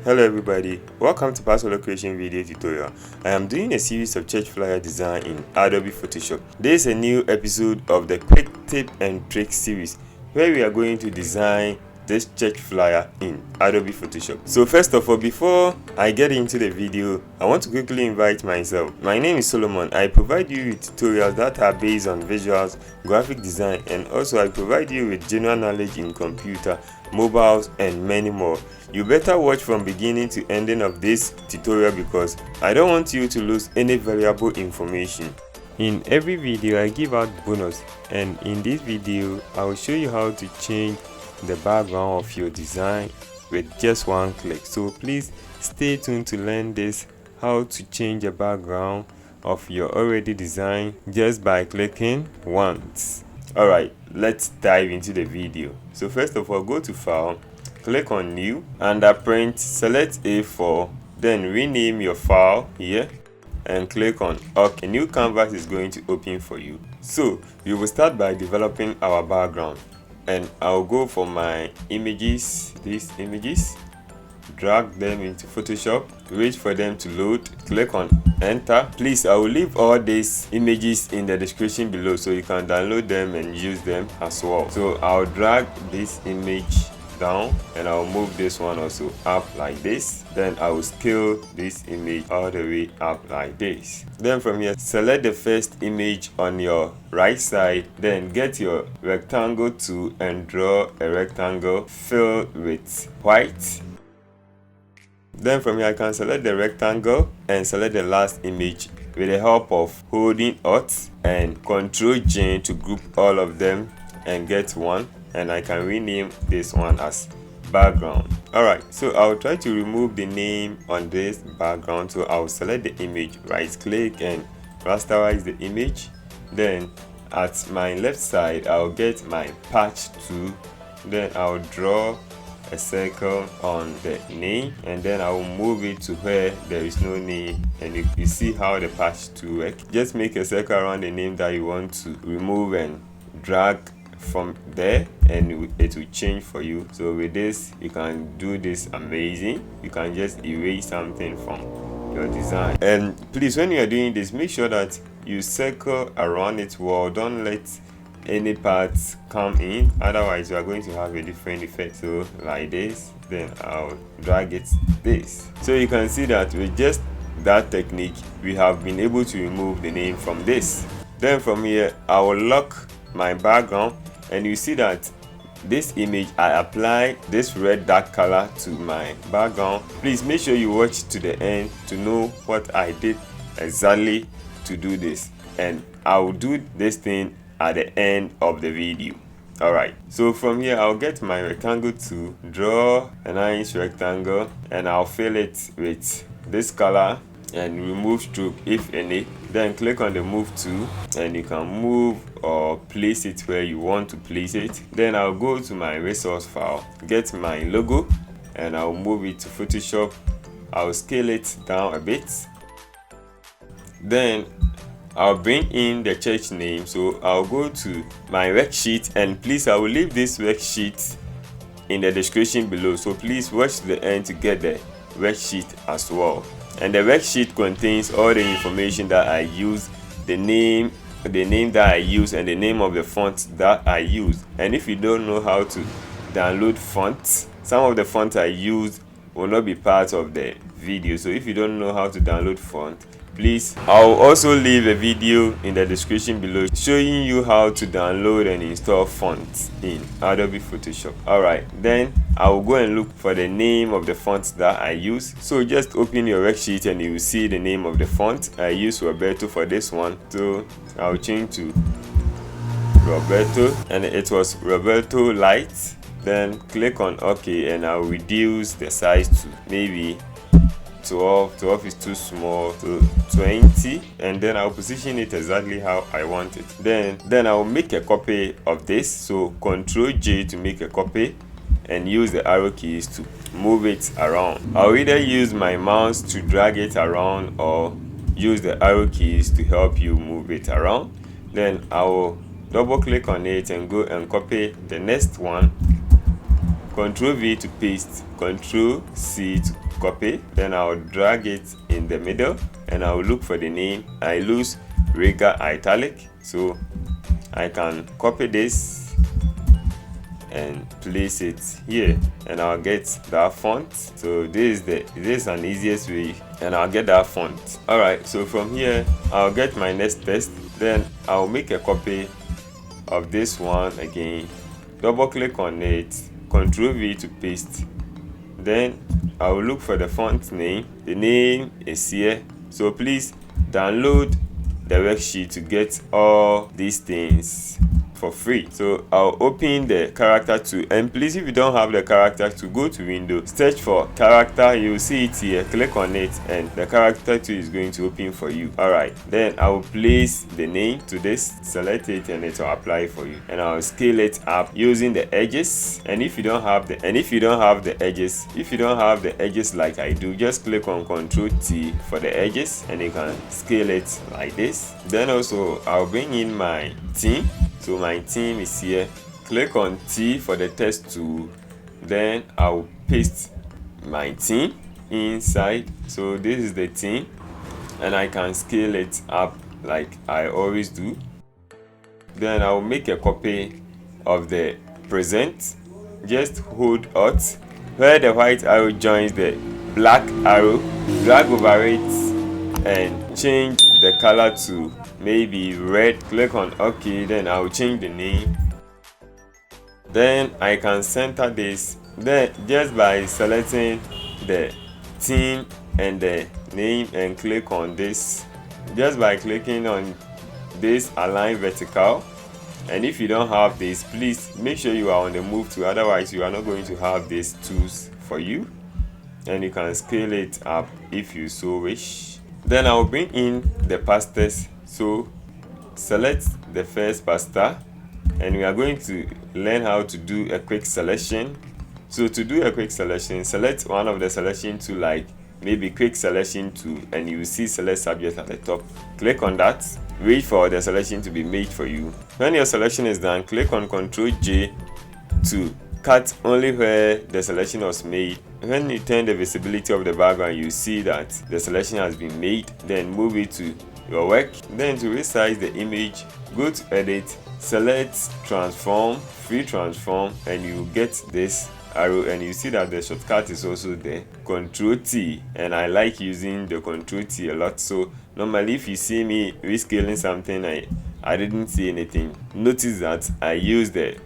Hello everybody, welcome to password creation video tutorial. I am doing a series of church flyer design in Adobe Photoshop. This is a new episode of the quick tip and trick series where we are going to design this church flyer in Adobe Photoshop. So first of all, before I get into the video, I want to quickly invite myself. My name is Solomon. I provide you with tutorials that are based on visuals, graphic design, and also I provide you with general knowledge in computer, mobiles, and many more. You better watch from beginning to ending of this tutorial because I don't want you to lose any valuable information. In every video I give out bonus, and in this video I will show you how to change the background of your design with just one click. So please stay tuned to learn this, how to change the background of your already design just by clicking once. Alright, let's dive into the video. So first of all, go to File, click on New, under Print, select A4, then rename your file here and click on OK. A new canvas is going to open for you. So we will start by developing our background, and I'll go for my images, these images, drag them into Photoshop, wait for them to load, click on enter. Please, I will leave all these images in the description below so you can download them and use them as well. So I'll drag this image down and I'll move this one also up like this. Then I will scale this image all the way up like this. Then from here, select the first image on your right side, then get your rectangle tool and draw a rectangle filled with white. Then from here I can select the rectangle and select the last image with the help of holding Alt and Ctrl J to group all of them and get one, and I can rename this one as background. Alright, so I'll try to remove the name on this background. So I'll select the image, right click and rasterize the image. Then at my left side I'll get my patch tool, then I'll draw a circle on the name and then I will move it to where there is no name, and you see how the patch tool works. Just make a circle around the name that you want to remove and drag from there, and it will change for you. So with this you can do this amazing. You can just erase something from your design. And please, when you are doing this, make sure that you circle around it well. Don't let any parts come in, otherwise you are going to have a different effect. So like this, then I'll drag it this. So you can see that with just that technique we have been able to remove the name from this. Then from here I will lock my background, and you see that this image I apply this red dark color to my background. Please make sure you watch to the end to know what I did exactly to do this, and I will do this thing at the end of the video. Alright, so from here I'll get my rectangle tool, draw a nice rectangle, and I'll fill it with this color and remove stroke if any. Then click on the move tool and you can move or place it where you want to place it. Then I'll go to my resource file, get my logo, and I'll move it to Photoshop. I'll scale it down a bit. Then I'll bring in the church name, so I'll go to my worksheet, and please, I will leave this worksheet in the description below, so please watch to the end to get the worksheet as well. And the worksheet contains all the information that I use, the name that I use, and the name of the font that I use. And if you don't know how to download fonts, some of the fonts I use will not be part of the video. So if you don't know how to download font, please, I'll also leave a video in the description below showing you how to download and install fonts in Adobe Photoshop. Alright, then I will go and look for the name of the font that I use. So just open your worksheet and you will see the name of the font. I use Roberto for this one, so I'll change to Roberto, and it was Roberto Light. Then click on OK, and I'll reduce the size to maybe 12 is too small, to 20, and then I'll position it exactly how I want it. Then I'll make a copy of this, so Ctrl J to make a copy and use the arrow keys to move it around. I'll either use my mouse to drag it around or use the arrow keys to help you move it around. Then I will double click on it and go and copy the next one Ctrl V to paste, Ctrl C to copy, then I'll drag it in the middle and I'll look for the name. I use Riga Italic, so I can copy this and place it here, and I'll get that font. So this is an easiest way, and I'll get that font. Alright, so from here I'll get my next text, then I'll make a copy of this one again, double click on it, Ctrl V to paste, then I'll look for the font name. The name is here, so please download the worksheet to get all these things for free. So I'll open the character tool, and please, if you don't have the character tool, go to Windows, search for character, you'll see it here, click on it and the character tool is going to open for you. Alright, then I will place the name to this, select it, and it will apply for you, and I'll scale it up using the edges. And if you don't have the edges like I do, just click on Ctrl T for the edges and you can scale it like this. Then also I'll bring in my theme. So my theme is here, click on T for the text tool, then I'll paste my theme inside. So this is the theme, and I can scale it up like I always do. Then I'll make a copy of the present, just hold Alt, where the white arrow joins the black arrow, drag over it and change the color to maybe red, click on OK, then I'll change the name. Then I can center this, then just by selecting the theme and the name and click on this, just by clicking on this align vertical. And if you don't have this, please make sure you are on the move tool, otherwise you are not going to have these tools for you, and you can scale it up if you so wish. Then I'll bring in the pastors. So select the first pasta, and we are going to learn how to do a quick selection. So to do a quick selection, select one of the selection tool, like maybe quick selection tool, and you will see select subject at the top. Click on that, wait for the selection to be made for you. When your selection is done, click on Ctrl J to cut only where the selection was made. When you turn the visibility of the background, you see that the selection has been made. Then move it to your work. Then to resize the image, go to edit, select transform, free transform, and you get this arrow, and you see that the shortcut is also there, Ctrl T, and I like using the Ctrl T a lot. So normally if you see me rescaling something, I didn't see anything. Notice that I use the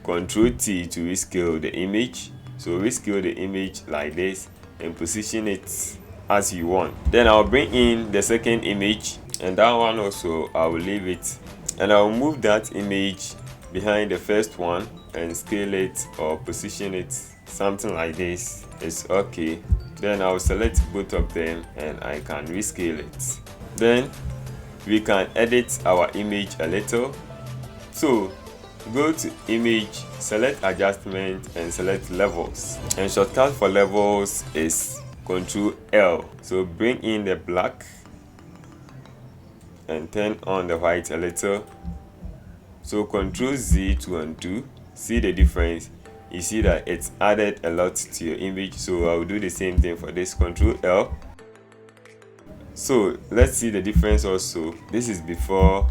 Ctrl T to rescale the image. So rescale the image like this and position it as you want. Then I'll bring in the second image, and that one also I will leave it, and I'll move that image behind the first one and scale it or position it something like this. It's okay. Then I'll select both of them and I can rescale it. Then we can edit our image a little. So go to image, select adjustment and select levels, and shortcut for levels is Ctrl L. So bring in the black and turn on the white a little. So Ctrl Z to undo. See the difference? You see that it's added a lot to your image. So I'll do the same thing for this, Ctrl L. So let's see the difference also. This is before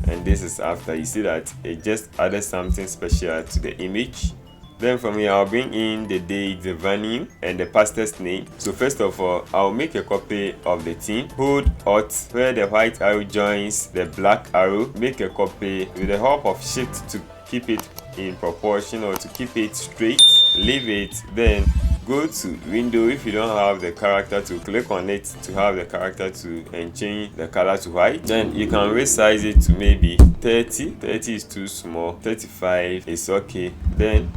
and this is after. You see that it just added something special to the image. Then from here I'll bring in the date, the venue, and the pastor's name. So first of all, I'll make a copy of the theme. Hold Alt, where the white arrow joins the black arrow. Make a copy with the help of Shift to keep it in proportion or to keep it straight. Leave it. Then go to window. If you don't have the character to, click on it to have the character to, and change the color to white. Then you can resize it to maybe 30. 30 is too small. 35 is okay. Then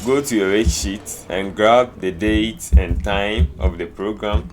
go to your worksheet and grab the date and time of the program.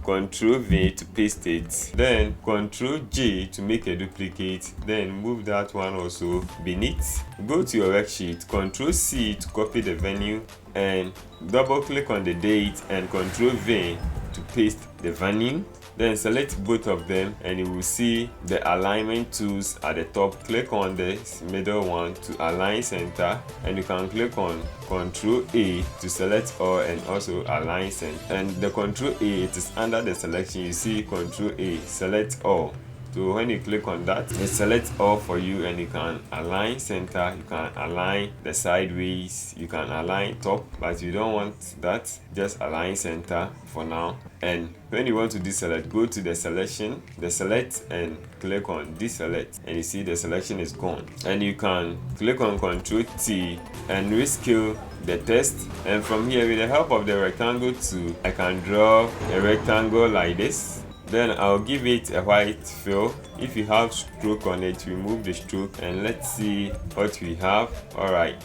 Ctrl V to paste it. Then Ctrl J to make a duplicate. Then move that one also beneath. Go to your worksheet, Ctrl C to copy the venue, and double click on the date and Ctrl V to paste the venue. then select both of them and you will see the alignment tools at the top. Click on this middle one to align center, and you can click on Ctrl A to select all and also align center. And the Ctrl A, it is under the selection. You see Ctrl A, select all. So when you click on that, it selects all for you, and you can align center, you can align the sideways, you can align top, but you don't want that, just align center for now. And when you want to deselect, go to the selection, the select, and click on deselect, and you see the selection is gone. And you can click on Ctrl T and rescale the text, and from here, with the help of the rectangle tool, I can draw a rectangle like this. Then I'll give it a white fill. If you have stroke on it, remove the stroke, and let's see what we have. Alright,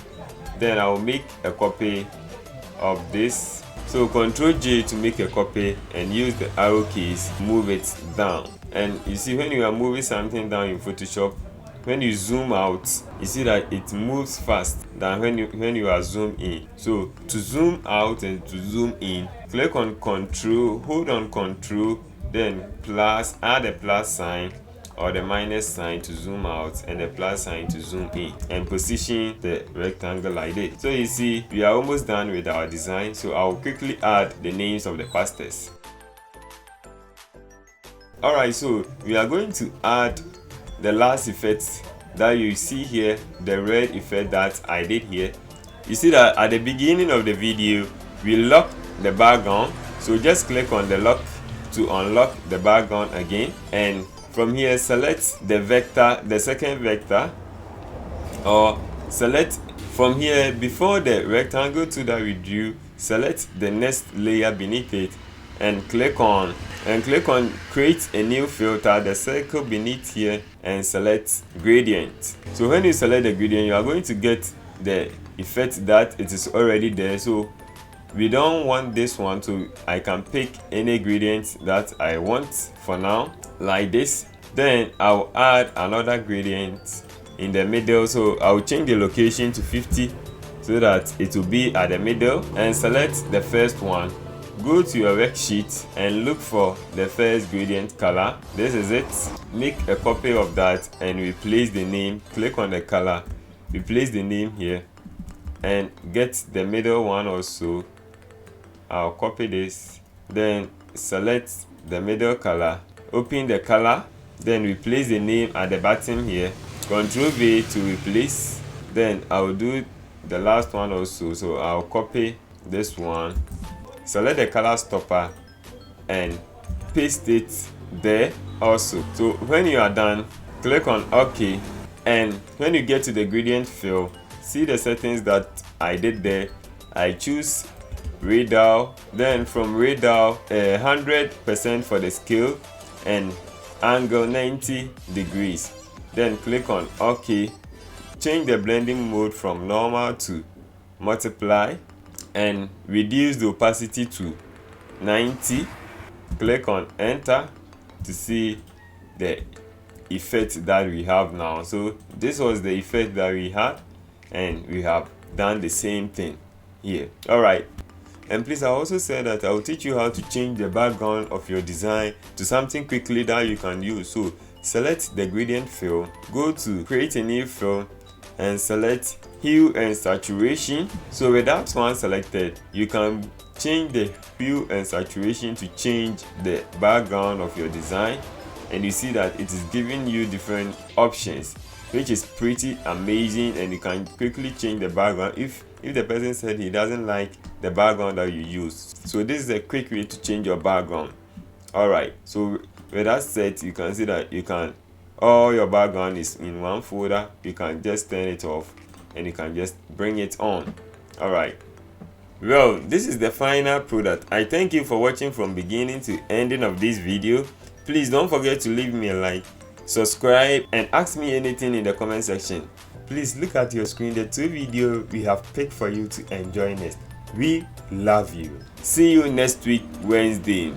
then I'll make a copy of this. So Ctrl J to make a copy, and use the arrow keys, move it down. And you see, when you are moving something down in Photoshop, when you zoom out, you see that it moves fast than when you are zoomed in. So to zoom out and to zoom in, click on Control, hold on Control, then plus, add a plus sign or the minus sign to zoom out, and the plus sign to zoom in, and position the rectangle like this. So you see, we are almost done with our design. So I'll quickly add the names of the pastors. Alright, so we are going to add the last effect that you see here, the red effect that I did here. You see that at the beginning of the video, we locked the background. So just click on the lock to unlock the background again, and from here select the vector, the second vector, or select from here before the rectangle tool that we drew, select the next layer beneath it, and click on create a new filter, the circle beneath here, and select gradient. So when you select the gradient, you are going to get the effect that it is already there. So we don't want this one, so I can pick any gradient that I want for now, like this. Then I'll add another gradient in the middle. So I'll change the location to 50 so that it will be at the middle, and select the first one. Go to your worksheet and look for the first gradient color. This is it. Make a copy of that and replace the name. Click on the color, replace the name here, and get the middle one also. I'll copy this, then select the middle color, open the color, then replace the name at the bottom here. Ctrl V to replace. Then I'll do the last one also. So I'll copy this one, select the color stopper, and paste it there also. So when you are done, click on OK, and when you get to the gradient fill, see the settings that I did there. I choose radial, then from radial 100% for the scale, and angle 90 degrees. Then click on OK. Change the blending mode from normal to multiply, and reduce the opacity to 90. Click on enter to see the effect that we have now. So this was the effect that we had, and we have done the same thing here. Alright, and please, I also said that I will teach you how to change the background of your design to something quickly that you can use. So select the gradient fill, go to create a new fill, and select hue and saturation. So with that one selected, you can change the hue and saturation to change the background of your design, and you see that it is giving you different options, which is pretty amazing. And you can quickly change the background if the person said he doesn't like the background that you use. So this is a quick way to change your background. Alright, so with that said, you can see that you can, all your background is in one folder. You can just turn it off and you can just bring it on. Alright, well, this is the final product. I thank you for watching from beginning to ending of this video. Please don't forget to leave me a like, subscribe, and ask me anything in the comment section. Please look at your screen, the 2 videos we have picked for you to enjoy next. We love you. See you next week, Wednesday.